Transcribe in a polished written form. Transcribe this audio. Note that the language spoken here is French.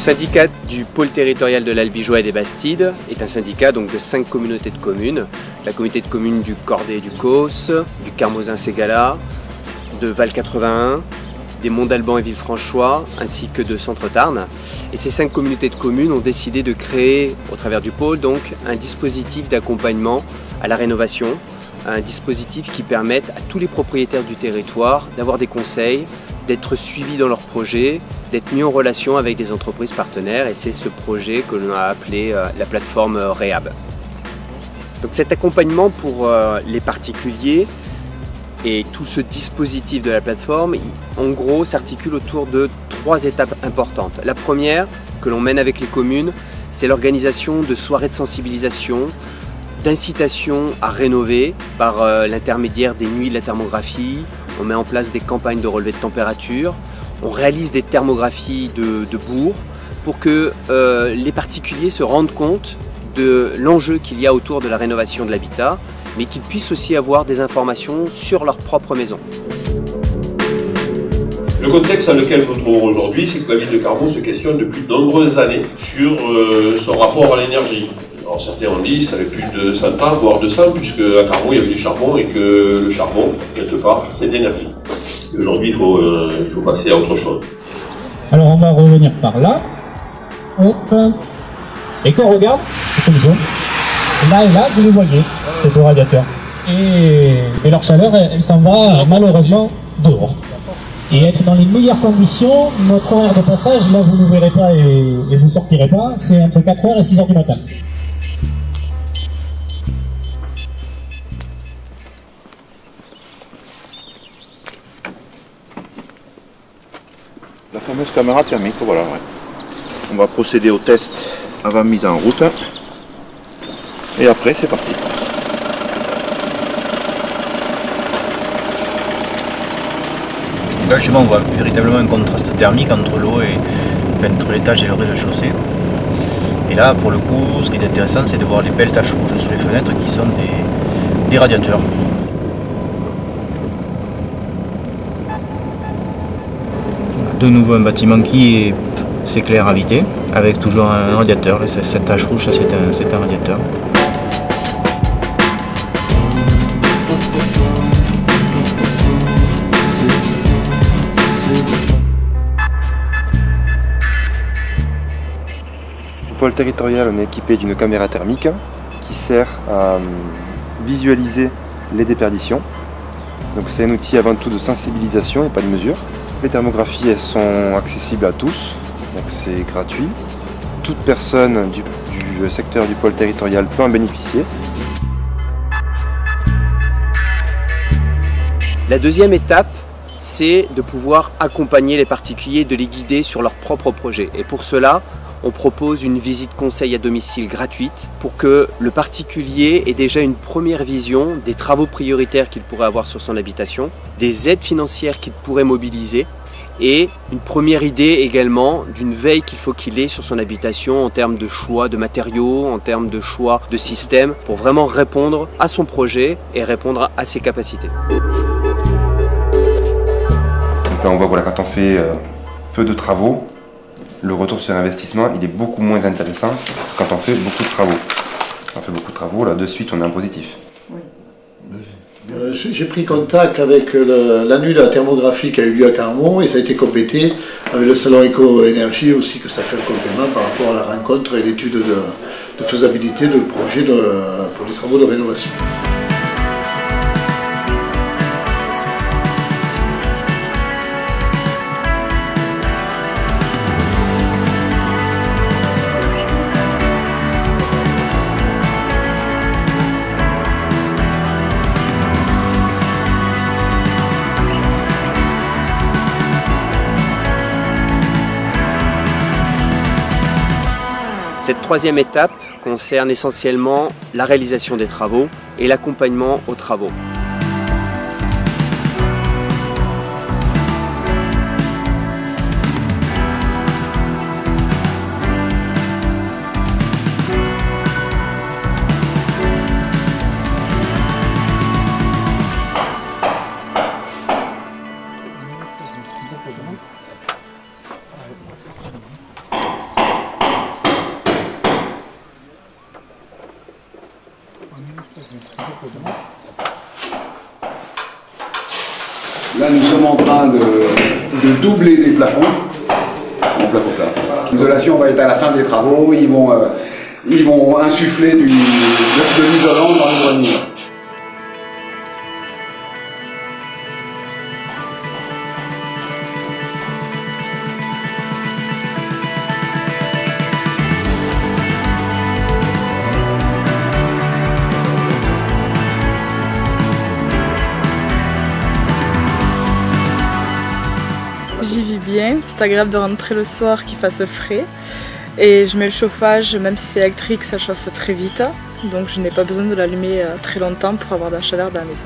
syndicat du pôle territorial de l'Albigeois et des Bastides est un syndicat donc, de 5 communautés de communes. La communauté de communes du Cordet et du Causse, du Carmozin-Ségala, de Val 81, des Monts d'Alban et Villefranchois, ainsi que de Centre-Tarn. Et ces 5 communautés de communes ont décidé de créer, au travers du pôle, donc, un dispositif d'accompagnement à la rénovation, un dispositif qui permette à tous les propriétaires du territoire d'avoir des conseils, d'être suivis dans leurs projets, d'être mis en relation avec des entreprises partenaires, et c'est ce projet que l'on a appelé la plateforme Rehab. Donc cet accompagnement pour les particuliers et tout ce dispositif de la plateforme, en gros, s'articule autour de 3 étapes importantes. La première, que l'on mène avec les communes, c'est l'organisation de soirées de sensibilisation, d'incitation à rénover par l'intermédiaire des nuits de la thermographie. On met en place des campagnes de relevé de température, on réalise des thermographies de bourgs pour que les particuliers se rendent compte de l'enjeu qu'il y a autour de la rénovation de l'habitat, mais qu'ils puissent aussi avoir des informations sur leur propre maison. Le contexte dans lequel nous nous trouvons aujourd'hui, c'est que la ville de Carmaux se questionne depuis de nombreuses années sur son rapport à l'énergie. Alors certains ont dit que ça avait plus de 100 ans, voire 200, puisque à Carmaux il y avait du charbon et que le charbon, quelque part, c'est de l'énergie. Aujourd'hui il faut passer à autre chose. Alors on va revenir par là. Hop. Et quand on regarde, comme ça, là et là, vous les voyez, ces 2 radiateurs. Et leur chaleur, elle s'en va malheureusement dehors. Et être dans les meilleures conditions, notre horaire de passage, là vous ne verrez pas et vous ne sortirez pas, c'est entre 4h et 6h du matin. La fameuse caméra thermique, voilà. Ouais. On va procéder au test avant mise en route. Et après, c'est parti. Là, justement, on voit véritablement un contraste thermique entre l'eau et entre l'étage et le rez-de-chaussée. Et là, pour le coup, ce qui est intéressant, c'est de voir les belles taches rouges sur les fenêtres qui sont des radiateurs. De nouveau un bâtiment qui s'éclaire à vité, avec toujours un radiateur. Cette tache rouge, ça c'est un radiateur. Au pôle territorial, on est équipé d'une caméra thermique qui sert à visualiser les déperditions. Donc c'est un outil avant tout de sensibilisation et pas de mesure. Les thermographies, elles sont accessibles à tous, donc c'est gratuit. Toute personne du secteur du pôle territorial peut en bénéficier. La deuxième étape, c'est de pouvoir accompagner les particuliers, de les guider sur leur propre projet. Et pour cela, on propose une visite conseil à domicile gratuite pour que le particulier ait déjà une première vision des travaux prioritaires qu'il pourrait avoir sur son habitation, des aides financières qu'il pourrait mobiliser et une première idée également d'une veille qu'il faut qu'il ait sur son habitation en termes de choix de matériaux, en termes de choix de système pour vraiment répondre à son projet et répondre à ses capacités. Donc là, on voit voilà, quand on fait peu de travaux, le retour sur investissement il est beaucoup moins intéressant que quand on fait beaucoup de travaux. Quand on fait beaucoup de travaux, là de suite on est en positif. Oui. J'ai pris contact avec la nuit de la thermographie qui a eu lieu à Carmaux et ça a été complété avec le salon éco-énergie aussi, que ça fait le complément par rapport à la rencontre et l'étude de faisabilité de projet pour les travaux de rénovation. Cette troisième étape concerne essentiellement la réalisation des travaux et l'accompagnement aux travaux. Là, nous sommes en train de doubler des plafonds en plafond plat. L'isolation va être à la fin des travaux. Ils vont insuffler de l'isolant dans le grenier. J'y vis bien, c'est agréable de rentrer le soir qu'il fasse frais. Et je mets le chauffage, même si c'est électrique, ça chauffe très vite. Donc je n'ai pas besoin de l'allumer très longtemps pour avoir de la chaleur dans la maison.